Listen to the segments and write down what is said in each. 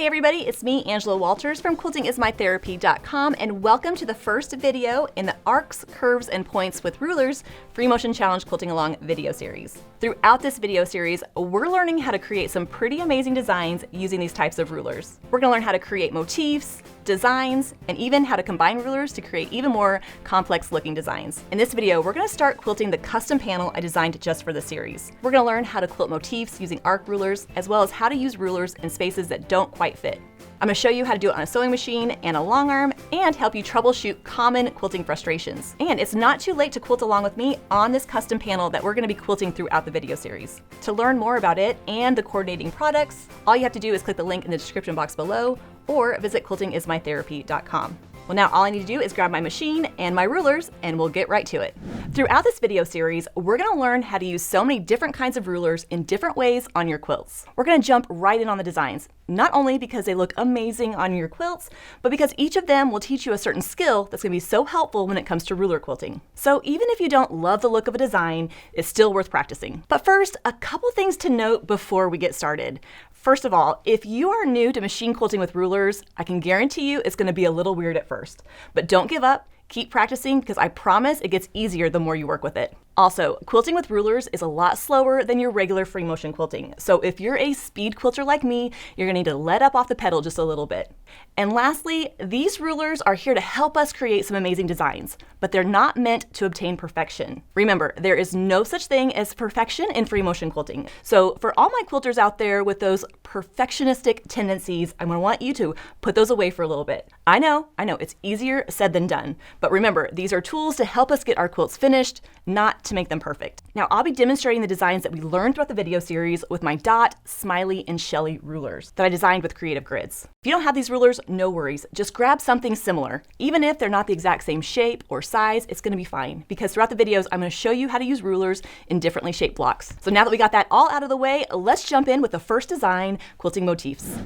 Hey everybody, it's me, Angela Walters from QuiltingIsMyTherapy.com, and welcome to the first video in the Arcs, Curves, and Points with Rulers Free Motion Challenge Quilting Along video series. Throughout this video series, we're learning how to create some pretty amazing designs using these types of rulers. We're going to learn how to create motifs, designs, and even how to combine rulers to create even more complex looking designs. In this video, we're going to start quilting the custom panel I designed just for the series. We're going to learn how to quilt motifs using arc rulers, as well as how to use rulers in spaces that don't quite fit. I'm going to show you how to do it on a sewing machine and a long arm, and help you troubleshoot common quilting frustrations. And it's not too late to quilt along with me on this custom panel that we're going to be quilting throughout the video series. To learn more about it and the coordinating products, all you have to do is click the link in the description box below or visit QuiltingIsMyTherapy.com. Well, now all I need to do is grab my machine and my rulers, and we'll get right to it. Throughout this video series, we're going to learn how to use so many different kinds of rulers in different ways on your quilts. We're going to jump right in on the designs, not only because they look amazing on your quilts, but because each of them will teach you a certain skill that's going to be so helpful when it comes to ruler quilting. So even if you don't love the look of a design, it's still worth practicing. But first, a couple things to note before we get started. First of all, if you are new to machine quilting with rulers, I can guarantee you it's going to be a little weird at first. But don't give up. Keep practicing, because I promise it gets easier the more you work with it. Also, quilting with rulers is a lot slower than your regular free motion quilting. So if you're a speed quilter like me, you're gonna need to let up off the pedal just a little bit. And lastly, these rulers are here to help us create some amazing designs, but they're not meant to obtain perfection. Remember, there is no such thing as perfection in free motion quilting. So for all my quilters out there with those perfectionistic tendencies, I'm gonna want you to put those away for a little bit. I know, it's easier said than done. But remember, these are tools to help us get our quilts finished, not to make them perfect. Now, I'll be demonstrating the designs that we learned throughout the video series with my Dot, Smiley, and Shelly rulers that I designed with Creative Grids. If you don't have these rulers, no worries. Just grab something similar. Even if they're not the exact same shape or size, it's gonna be fine, because throughout the videos, I'm gonna show you how to use rulers in differently shaped blocks. So now that we got that all out of the way, let's jump in with the first design, quilting motifs.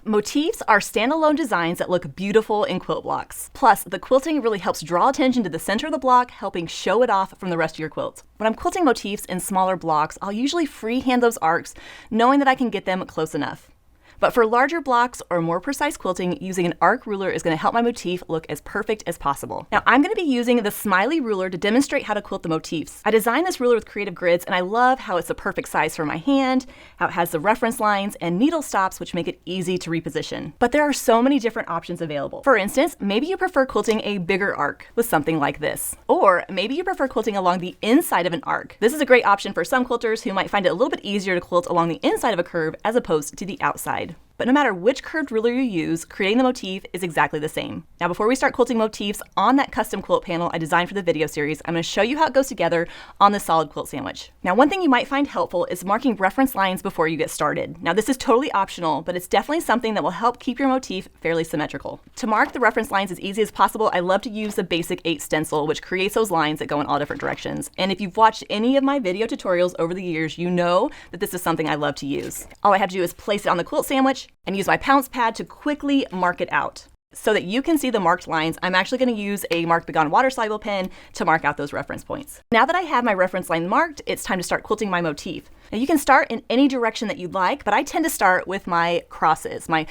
Motifs are standalone designs that look beautiful in quilt blocks. Plus, the quilting really helps draw attention to the center of the block, helping show it off from the rest of your quilt. When I'm quilting motifs in smaller blocks, I'll usually freehand those arcs, knowing that I can get them close enough. But for larger blocks or more precise quilting, using an arc ruler is going to help my motif look as perfect as possible. Now, I'm going to be using the Smiley ruler to demonstrate how to quilt the motifs. I designed this ruler with Creative Grids, and I love how it's the perfect size for my hand, how it has the reference lines and needle stops, which make it easy to reposition. But there are so many different options available. For instance, maybe you prefer quilting a bigger arc with something like this. Or maybe you prefer quilting along the inside of an arc. This is a great option for some quilters who might find it a little bit easier to quilt along the inside of a curve as opposed to the outside. But no matter which curved ruler you use, creating the motif is exactly the same. Now, before we start quilting motifs on that custom quilt panel I designed for the video series, I'm going to show you how it goes together on the solid quilt sandwich. Now, one thing you might find helpful is marking reference lines before you get started. Now, this is totally optional, but it's definitely something that will help keep your motif fairly symmetrical. To mark the reference lines as easy as possible, I love to use the basic 8 stencil, which creates those lines that go in all different directions. And if you've watched any of my video tutorials over the years, you know that this is something I love to use. All I have to do is place it on the quilt sandwich and use my pounce pad to quickly mark it out. So that you can see the marked lines, I'm actually going to use a Mark Begon water-soluble pen to mark out those reference points. Now that I have my reference line marked, it's time to start quilting my motif. Now you can start in any direction that you'd like, but I tend to start with my crosses, my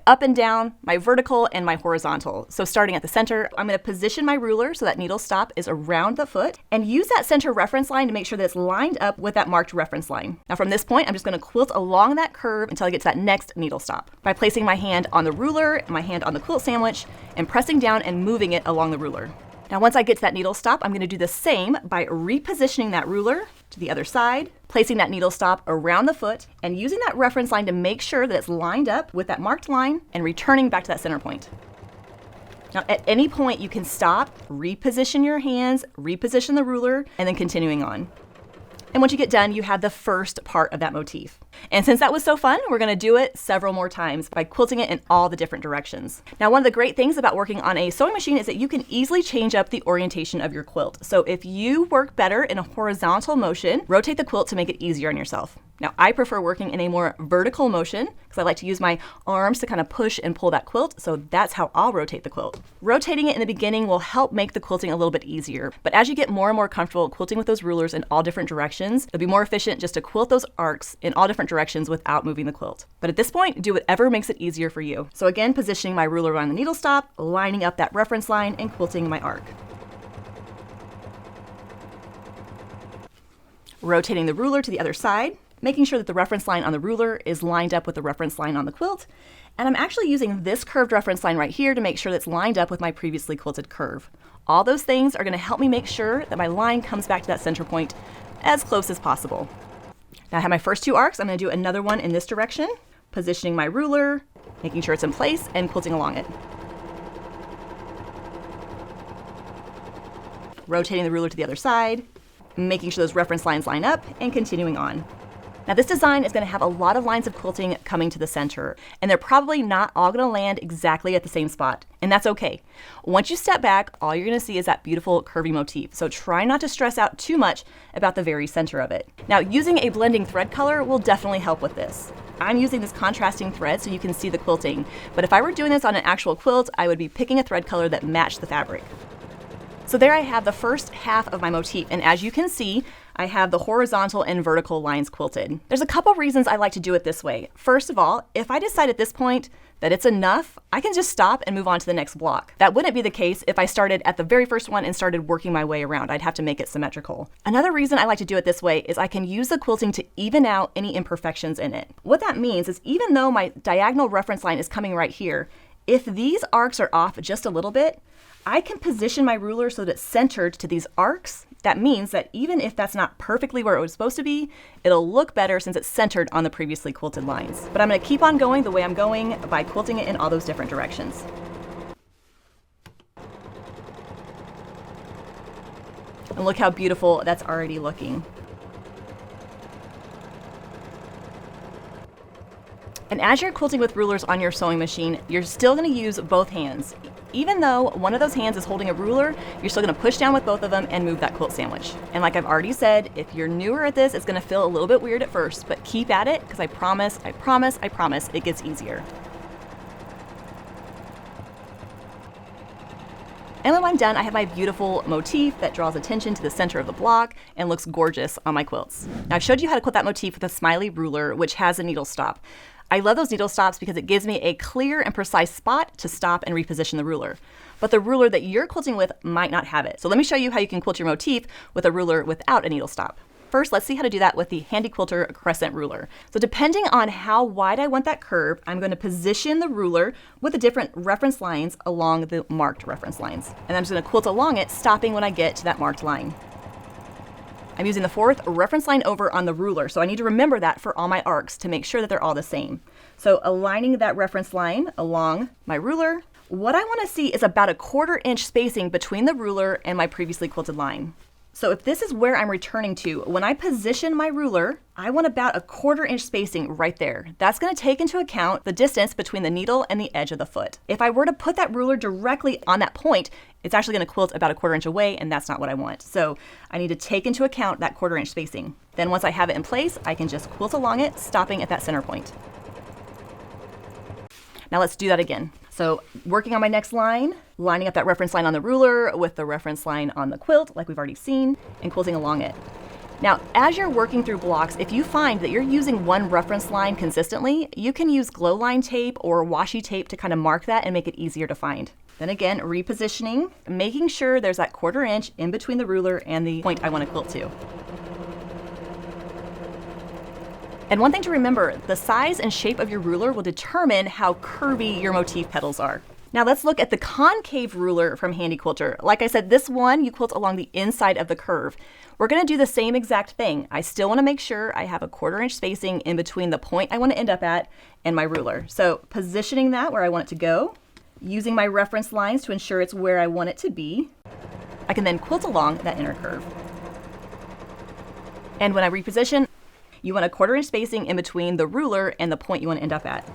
up and down, my vertical, and my horizontal. So starting at the center, I'm going to position my ruler so that needle stop is around the foot, and use that center reference line to make sure that it's lined up with that marked reference line. Now from this point, I'm just going to quilt along that curve until I get to that next needle stop by placing my hand on the ruler, my hand on the quilt sandwich, and pressing down and moving it along the ruler. Now once I get to that needle stop, I'm going to do the same by repositioning that ruler to the other side, placing that needle stop around the foot, and using that reference line to make sure that it's lined up with that marked line, and returning back to that center point. Now at any point you can stop, reposition your hands, reposition the ruler, and then continuing on. And once you get done, you have the first part of that motif. And since that was so fun, we're going to do it several more times by quilting it in all the different directions. Now, one of the great things about working on a sewing machine is that you can easily change up the orientation of your quilt. So if you work better in a horizontal motion, rotate the quilt to make it easier on yourself. Now, I prefer working in a more vertical motion because I like to use my arms to kind of push and pull that quilt, so that's how I'll rotate the quilt. Rotating it in the beginning will help make the quilting a little bit easier, but as you get more and more comfortable quilting with those rulers in all different directions, it'll be more efficient just to quilt those arcs in all different directions without moving the quilt. But at this point, do whatever makes it easier for you. So again, positioning my ruler on the needle stop, lining up that reference line, and quilting my arc. Rotating the ruler to the other side, making sure that the reference line on the ruler is lined up with the reference line on the quilt. And I'm actually using this curved reference line right here to make sure that's lined up with my previously quilted curve. All those things are going to help me make sure that my line comes back to that center point as close as possible. Now I have my first 2 arcs. I'm going to do another one in this direction, positioning my ruler, making sure it's in place, and quilting along it. Rotating the ruler to the other side, making sure those reference lines line up, and continuing on. Now this design is going to have a lot of lines of quilting coming to the center, and they're probably not all going to land exactly at the same spot, and that's okay. Once you step back, all you're going to see is that beautiful curvy motif, so try not to stress out too much about the very center of it. Now using a blending thread color will definitely help with this. I'm using this contrasting thread so you can see the quilting, but if I were doing this on an actual quilt, I would be picking a thread color that matched the fabric. So there I have the first half of my motif, and as you can see, I have the horizontal and vertical lines quilted. There's a couple reasons I like to do it this way. First of all, if I decide at this point that it's enough, I can just stop and move on to the next block. That wouldn't be the case if I started at the very first one and started working my way around. I'd have to make it symmetrical. Another reason I like to do it this way is I can use the quilting to even out any imperfections in it. What that means is even though my diagonal reference line is coming right here, if these arcs are off just a little bit, I can position my ruler so that it's centered to these arcs. That means that even if that's not perfectly where it was supposed to be, it'll look better since it's centered on the previously quilted lines. But I'm going to keep on going the way I'm going by quilting it in all those different directions. And look how beautiful that's already looking. And as you're quilting with rulers on your sewing machine, you're still going to use both hands. Even though one of those hands is holding a ruler, you're still going to push down with both of them and move that quilt sandwich. And like I've already said, if you're newer at this, it's going to feel a little bit weird at first, but keep at it because I promise, it gets easier. And when I'm done, I have my beautiful motif that draws attention to the center of the block and looks gorgeous on my quilts. Now I've showed you how to quilt that motif with a smiley ruler, which has a needle stop. I love those needle stops because it gives me a clear and precise spot to stop and reposition the ruler. But the ruler that you're quilting with might not have it. So let me show you how you can quilt your motif with a ruler without a needle stop. First, let's see how to do that with the Hadi Quilter Crescent ruler. So depending on how wide I want that curve, I'm going to position the ruler with the different reference lines along the marked reference lines. And I'm just going to quilt along it, stopping when I get to that marked line. I'm using the 4th reference line over on the ruler, so I need to remember that for all my arcs to make sure that they're all the same. So aligning that reference line along my ruler, what I want to see is about a 1/4 inch spacing between the ruler and my previously quilted line. So if this is where I'm returning to, when I position my ruler, I want about a 1/4 inch spacing right there. That's going to take into account the distance between the needle and the edge of the foot. If I were to put that ruler directly on that point, it's actually going to quilt about a 1/4 inch away, and that's not what I want. So I need to take into account that 1/4 inch spacing. Then once I have it in place, I can just quilt along it, stopping at that center point. Now let's do that again. So working on my next line, lining up that reference line on the ruler with the reference line on the quilt, like we've already seen, and quilting along it. Now, as you're working through blocks, if you find that you're using one reference line consistently, you can use glow line tape or washi tape to kind of mark that and make it easier to find. Then again, repositioning, making sure there's that 1/4 inch in between the ruler and the point I want to quilt to. And one thing to remember, the size and shape of your ruler will determine how curvy your motif petals are. Now let's look at the concave ruler from Hadi Quilter. Like I said, this one you quilt along the inside of the curve. We're going to do the same exact thing. I still want to make sure I have a 1/4 inch spacing in between the point I want to end up at and my ruler. So positioning that where I want it to go, using my reference lines to ensure it's where I want it to be, I can then quilt along that inner curve. And when I reposition, you want a 1/4 inch spacing in between the ruler and the point you want to end up at.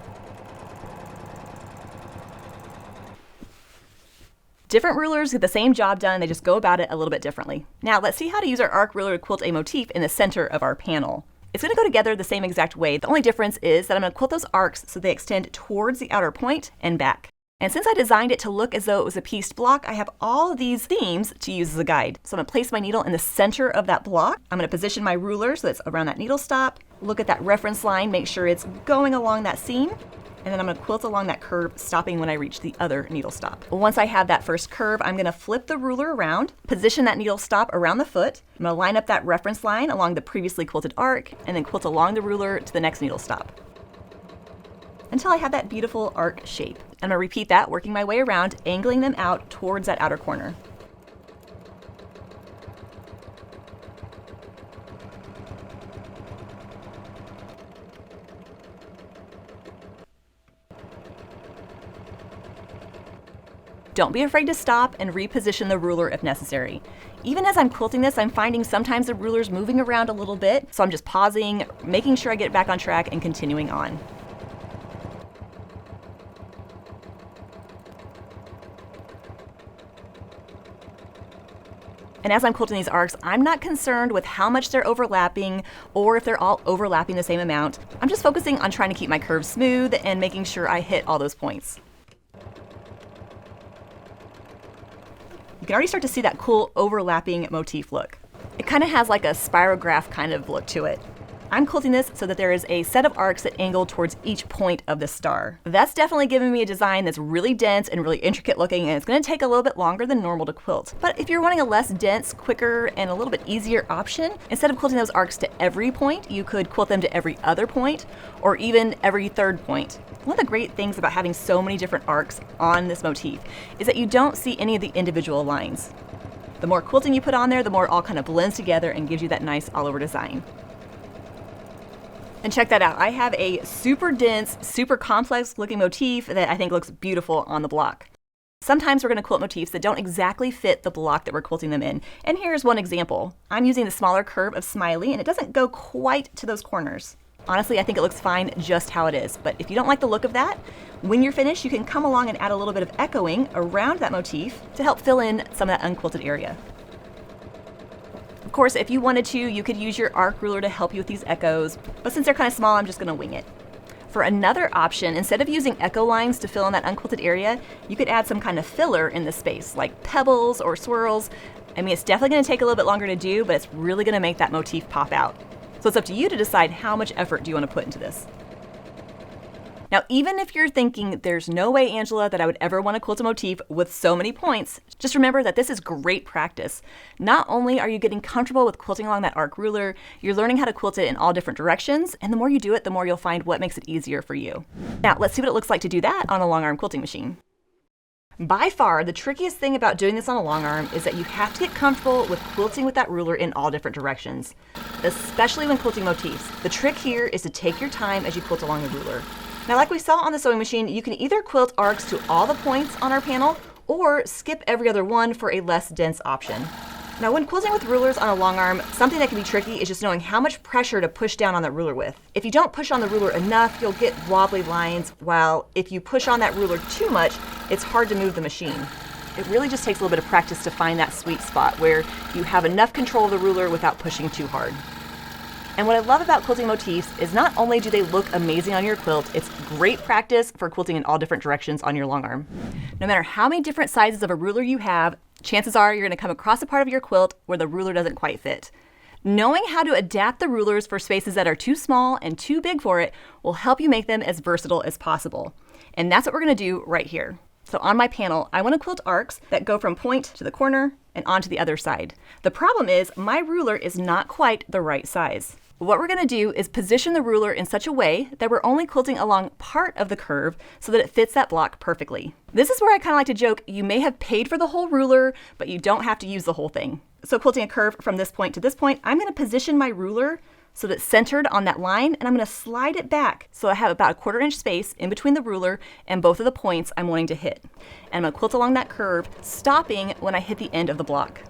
Different rulers get the same job done, they just go about it a little bit differently. Now let's see how to use our arc ruler to quilt a motif in the center of our panel. It's going to go together the same exact way. The only difference is that I'm going to quilt those arcs so they extend towards the outer point and back. And since I designed it to look as though it was a pieced block, I have all of these themes to use as a guide. So I'm going to place my needle in the center of that block. I'm going to position my ruler so it's around that needle stop. Look at that reference line, make sure it's going along that seam. And then I'm going to quilt along that curve, stopping when I reach the other needle stop. Once I have that first curve, I'm going to flip the ruler around, position that needle stop around the foot. I'm going to line up that reference line along the previously quilted arc, and then quilt along the ruler to the next needle stop until I have that beautiful arc shape. I'm going to repeat that, working my way around, angling them out towards that outer corner. Don't be afraid to stop and reposition the ruler if necessary. Even as I'm quilting this, I'm finding sometimes the ruler's moving around a little bit, so I'm just pausing, making sure I get back on track and continuing on. And as I'm quilting these arcs, I'm not concerned with how much they're overlapping or if they're all overlapping the same amount. I'm just focusing on trying to keep my curves smooth and making sure I hit all those points. You can already start to see that cool overlapping motif look. It kind of has like a spirograph kind of look to it. I'm quilting this so that there is a set of arcs that angle towards each point of the star. That's definitely giving me a design that's really dense and really intricate looking, and it's going to take a little bit longer than normal to quilt. But if you're wanting a less dense, quicker, and a little bit easier option, instead of quilting those arcs to every point, you could quilt them to every other point, or even every third point. One of the great things about having so many different arcs on this motif is that you don't see any of the individual lines. The more quilting you put on there, the more it all kind of blends together and gives you that nice all-over design. And check that out. I have a super dense, super complex looking motif that I think looks beautiful on the block. Sometimes we're going to quilt motifs that don't exactly fit the block that we're quilting them in. And here's one example. I'm using the smaller curve of Smiley, and it doesn't go quite to those corners. Honestly, I think it looks fine just how it is. But if you don't like the look of that, when you're finished, you can come along and add a little bit of echoing around that motif to help fill in some of that unquilted area. Of course, if you wanted to, you could use your arc ruler to help you with these echoes, but since they're kind of small, I'm just going to wing it. For another option, instead of using echo lines to fill in that unquilted area, you could add some kind of filler in the space, like pebbles or swirls. I mean, it's definitely going to take a little bit longer to do, but it's really going to make that motif pop out. So it's up to you to decide how much effort do you want to put into this. Now, even if you're thinking, there's no way, Angela, that I would ever want to quilt a motif with so many points, just remember that this is great practice. Not only are you getting comfortable with quilting along that arc ruler, you're learning how to quilt it in all different directions, and the more you do it, the more you'll find what makes it easier for you. Now, let's see what it looks like to do that on a long arm quilting machine. By far, the trickiest thing about doing this on a long arm is that you have to get comfortable with quilting with that ruler in all different directions, especially when quilting motifs. The trick here is to take your time as you quilt along the ruler. Now, like we saw on the sewing machine, you can either quilt arcs to all the points on our panel or skip every other one for a less dense option. Now, when quilting with rulers on a long arm, something that can be tricky is just knowing how much pressure to push down on that ruler with. If you don't push on the ruler enough, you'll get wobbly lines, while if you push on that ruler too much, it's hard to move the machine. It really just takes a little bit of practice to find that sweet spot where you have enough control of the ruler without pushing too hard. And what I love about quilting motifs is not only do they look amazing on your quilt, it's great practice for quilting in all different directions on your long arm. No matter how many different sizes of a ruler you have, chances are you're going to come across a part of your quilt where the ruler doesn't quite fit. Knowing how to adapt the rulers for spaces that are too small and too big for it will help you make them as versatile as possible. And that's what we're going to do right here. So on my panel, I want to quilt arcs that go from point to the corner and onto the other side. The problem is my ruler is not quite the right size. What we're going to do is position the ruler in such a way that we're only quilting along part of the curve so that it fits that block perfectly. This is where I kind of like to joke, you may have paid for the whole ruler, but you don't have to use the whole thing. So quilting a curve from this point to this point, I'm going to position my ruler so that it's centered on that line, and I'm going to slide it back so I have about a 1/4 inch space in between the ruler and both of the points I'm wanting to hit. And I'm going to quilt along that curve, stopping when I hit the end of the block.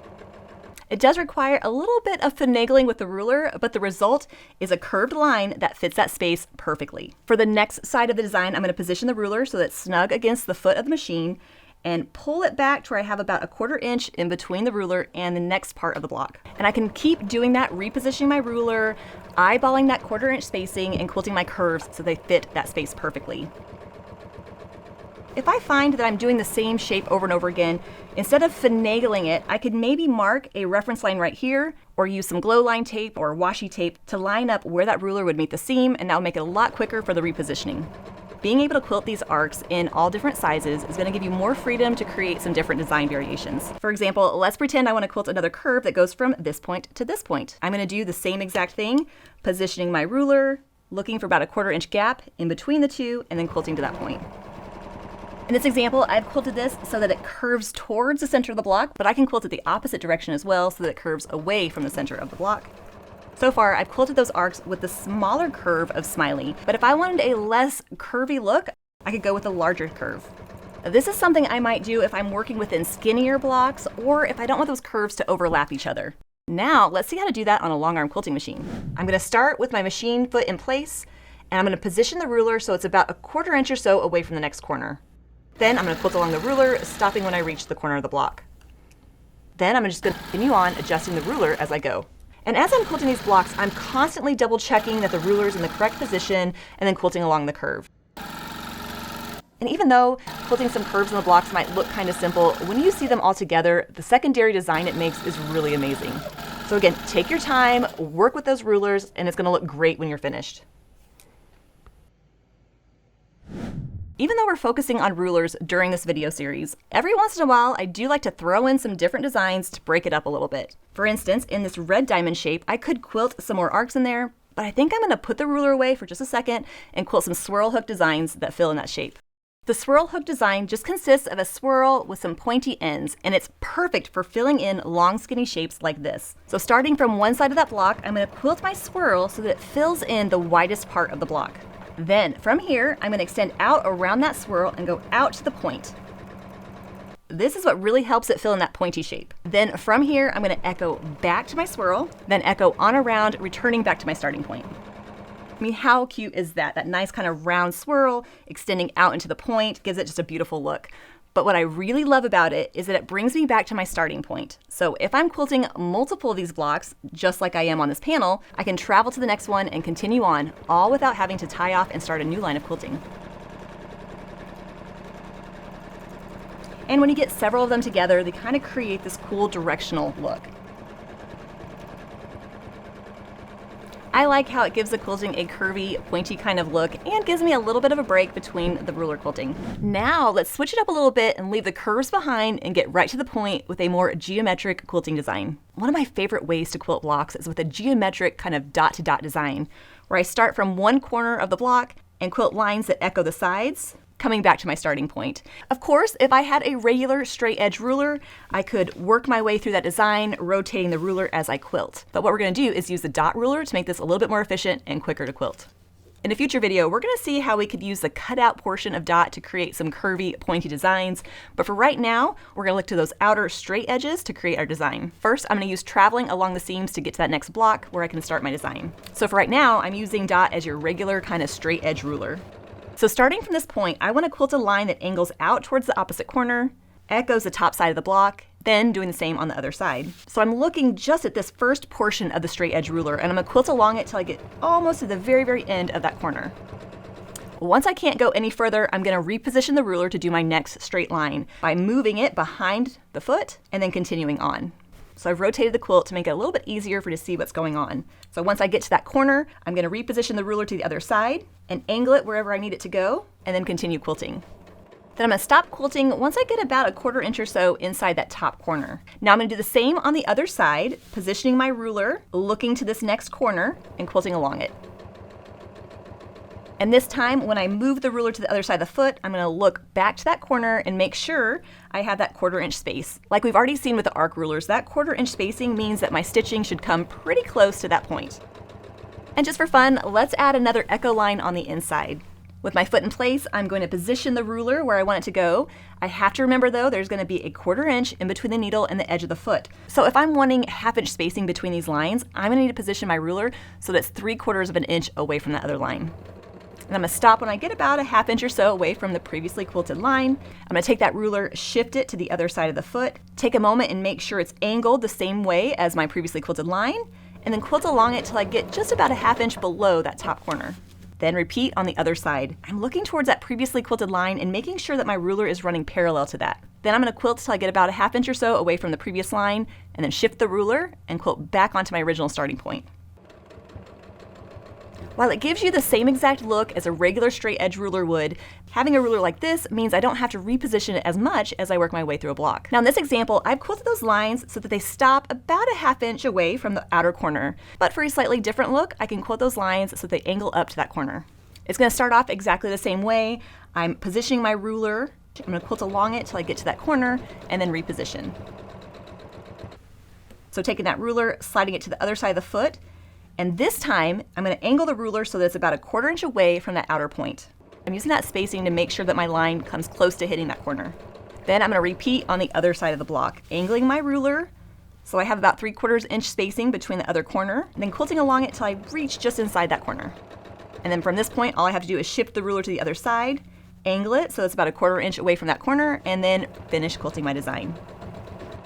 It does require a little bit of finagling with the ruler, but the result is a curved line that fits that space perfectly. For the next side of the design, I'm going to position the ruler so that it's snug against the foot of the machine, and pull it back to where I have about a 1/4 inch in between the ruler and the next part of the block. And I can keep doing that, repositioning my ruler, eyeballing that 1/4 inch spacing, and quilting my curves so they fit that space perfectly. If I find that I'm doing the same shape over and over again, instead of finagling it, I could maybe mark a reference line right here, or use some glow line tape or washi tape to line up where that ruler would meet the seam, and that will make it a lot quicker for the repositioning. Being able to quilt these arcs in all different sizes is going to give you more freedom to create some different design variations. For example, let's pretend I want to quilt another curve that goes from this point to this point. I'm going to do the same exact thing, positioning my ruler, looking for about a 1/4 inch gap in between the two, and then quilting to that point. In this example, I've quilted this so that it curves towards the center of the block, but I can quilt it the opposite direction as well so that it curves away from the center of the block. So far, I've quilted those arcs with the smaller curve of Smiley, but if I wanted a less curvy look, I could go with a larger curve. This is something I might do if I'm working within skinnier blocks or if I don't want those curves to overlap each other. Now, let's see how to do that on a long arm quilting machine. I'm going to start with my machine foot in place, and I'm going to position the ruler so it's about a 1/4 inch or so away from the next corner. Then I'm going to quilt along the ruler, stopping when I reach the corner of the block. Then I'm just going to continue on adjusting the ruler as I go. And as I'm quilting these blocks, I'm constantly double checking that the ruler is in the correct position and then quilting along the curve. And even though quilting some curves in the blocks might look kind of simple, when you see them all together, the secondary design it makes is really amazing. So again, take your time, work with those rulers, and it's going to look great when you're finished. Even though we're focusing on rulers during this video series, every once in a while I do like to throw in some different designs to break it up a little bit. For instance, in this red diamond shape, I could quilt some more arcs in there, but I think I'm going to put the ruler away for just a second and quilt some swirl hook designs that fill in that shape. The swirl hook design just consists of a swirl with some pointy ends, and it's perfect for filling in long skinny shapes like this. So starting from one side of that block, I'm going to quilt my swirl so that it fills in the widest part of the block. Then from here, I'm going to extend out around that swirl and go out to the point. This is what really helps it fill in that pointy shape. Then from here, I'm going to echo back to my swirl, then echo on around, returning back to my starting point. I mean, how cute is that? That nice kind of round swirl extending out into the point gives it just a beautiful look. But what I really love about it is that it brings me back to my starting point. So if I'm quilting multiple of these blocks, just like I am on this panel, I can travel to the next one and continue on, all without having to tie off and start a new line of quilting. And when you get several of them together, they kind of create this cool directional look. I like how it gives the quilting a curvy, pointy kind of look and gives me a little bit of a break between the ruler quilting. Now let's switch it up a little bit and leave the curves behind and get right to the point with a more geometric quilting design. One of my favorite ways to quilt blocks is with a geometric kind of dot to dot design, where I start from one corner of the block and quilt lines that echo the sides, coming back to my starting point. Of course, if I had a regular straight edge ruler, I could work my way through that design, rotating the ruler as I quilt. But what we're going to do is use the dot ruler to make this a little bit more efficient and quicker to quilt. In a future video, we're going to see how we could use the cutout portion of dot to create some curvy, pointy designs. But for right now, we're going to look to those outer straight edges to create our design. First, I'm going to use traveling along the seams to get to that next block where I can start my design. So for right now, I'm using dot as your regular kind of straight edge ruler. So starting from this point, I want to quilt a line that angles out towards the opposite corner, echoes the top side of the block, then doing the same on the other side. So I'm looking just at this first portion of the straight edge ruler, and I'm going to quilt along it till I get almost to the very, very end of that corner. Once I can't go any further, I'm going to reposition the ruler to do my next straight line by moving it behind the foot and then continuing on. So I've rotated the quilt to make it a little bit easier for you to see what's going on. So once I get to that corner, I'm going to reposition the ruler to the other side and angle it wherever I need it to go, and then continue quilting. Then I'm going to stop quilting once I get about a 1/4 inch or so inside that top corner. Now I'm going to do the same on the other side, positioning my ruler, looking to this next corner, and quilting along it. And this time, when I move the ruler to the other side of the foot, I'm going to look back to that corner and make sure I have that 1/4 inch space. Like we've already seen with the arc rulers, that 1/4 inch spacing means that my stitching should come pretty close to that point. And just for fun, let's add another echo line on the inside. With my foot in place, I'm going to position the ruler where I want it to go. I have to remember though, there's going to be a 1/4 inch in between the needle and the edge of the foot. So if I'm wanting 1/2 inch spacing between these lines, I'm going to need to position my ruler so that's 3/4 of an inch away from the other line. And I'm gonna stop when I get about a ½ inch or so away from the previously quilted line. I'm gonna take that ruler, shift it to the other side of the foot, take a moment and make sure it's angled the same way as my previously quilted line, and then quilt along it till I get just about a ½ inch below that top corner. Then repeat on the other side. I'm looking towards that previously quilted line and making sure that my ruler is running parallel to that. Then I'm gonna quilt till I get about a ½ inch or so away from the previous line, and then shift the ruler and quilt back onto my original starting point. While it gives you the same exact look as a regular straight edge ruler would, having a ruler like this means I don't have to reposition it as much as I work my way through a block. Now in this example, I've quilted those lines so that they stop about a ½ inch away from the outer corner. But for a slightly different look, I can quilt those lines so they angle up to that corner. It's gonna start off exactly the same way. I'm positioning my ruler. I'm gonna quilt along it till I get to that corner and then reposition. So taking that ruler, sliding it to the other side of the foot, and this time, I'm going to angle the ruler so that it's about a ½ inch away from that outer point. I'm using that spacing to make sure that my line comes close to hitting that corner. Then I'm going to repeat on the other side of the block, angling my ruler so I have about 3/4 inch spacing between the other corner, and then quilting along it till I reach just inside that corner. And then from this point, all I have to do is shift the ruler to the other side, angle it so it's about a ½ inch away from that corner, and then finish quilting my design.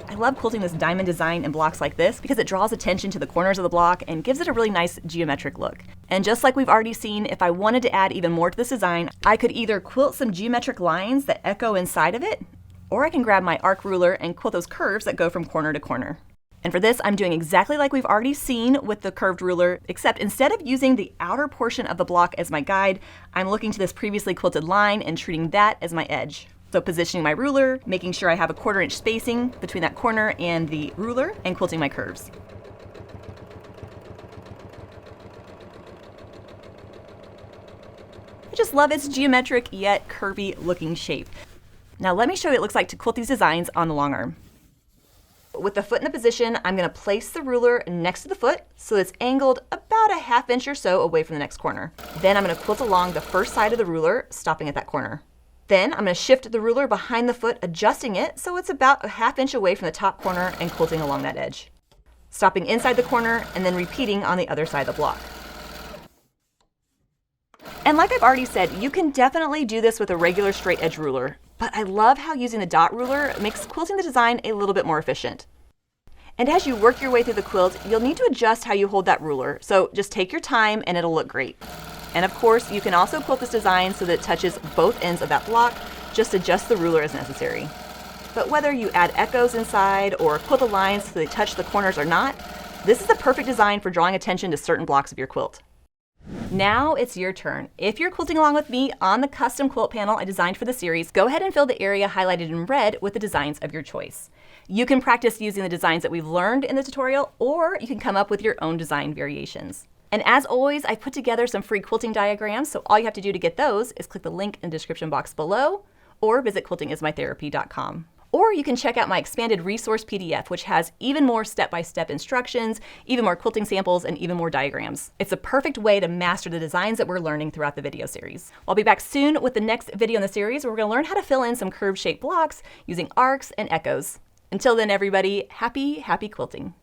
I love quilting this diamond design in blocks like this because it draws attention to the corners of the block and gives it a really nice geometric look. And just like we've already seen, if I wanted to add even more to this design, I could either quilt some geometric lines that echo inside of it, or I can grab my arc ruler and quilt those curves that go from corner to corner. And for this, I'm doing exactly like we've already seen with the curved ruler, except instead of using the outer portion of the block as my guide, I'm looking to this previously quilted line and treating that as my edge. So positioning my ruler, making sure I have a ½ inch spacing between that corner and the ruler, and quilting my curves. I just love its geometric yet curvy looking shape. Now let me show you what it looks like to quilt these designs on the long arm. With the foot in the position, I'm going to place the ruler next to the foot so it's angled about a ½ inch or so away from the next corner. Then I'm going to quilt along the first side of the ruler, stopping at that corner. Then I'm going to shift the ruler behind the foot, adjusting it so it's about a ½ inch away from the top corner and quilting along that edge. Stopping inside the corner and then repeating on the other side of the block. And like I've already said, you can definitely do this with a regular straight edge ruler, but I love how using the dot ruler makes quilting the design a little bit more efficient. And as you work your way through the quilt, you'll need to adjust how you hold that ruler, so just take your time and it'll look great. And of course, you can also quilt this design so that it touches both ends of that block, just adjust the ruler as necessary. But whether you add echoes inside or quilt the lines so they touch the corners or not, this is the perfect design for drawing attention to certain blocks of your quilt. Now it's your turn. If you're quilting along with me on the custom quilt panel I designed for the series, go ahead and fill the area highlighted in red with the designs of your choice. You can practice using the designs that we've learned in the tutorial, or you can come up with your own design variations. And as always, I've put together some free quilting diagrams, so all you have to do to get those is click the link in the description box below, or visit quiltingismytherapy.com. Or you can check out my expanded resource PDF, which has even more step-by-step instructions, even more quilting samples, and even more diagrams. It's a perfect way to master the designs that we're learning throughout the video series. I'll be back soon with the next video in the series where we're going to learn how to fill in some curved shaped blocks using arcs and echoes. Until then, everybody, happy quilting.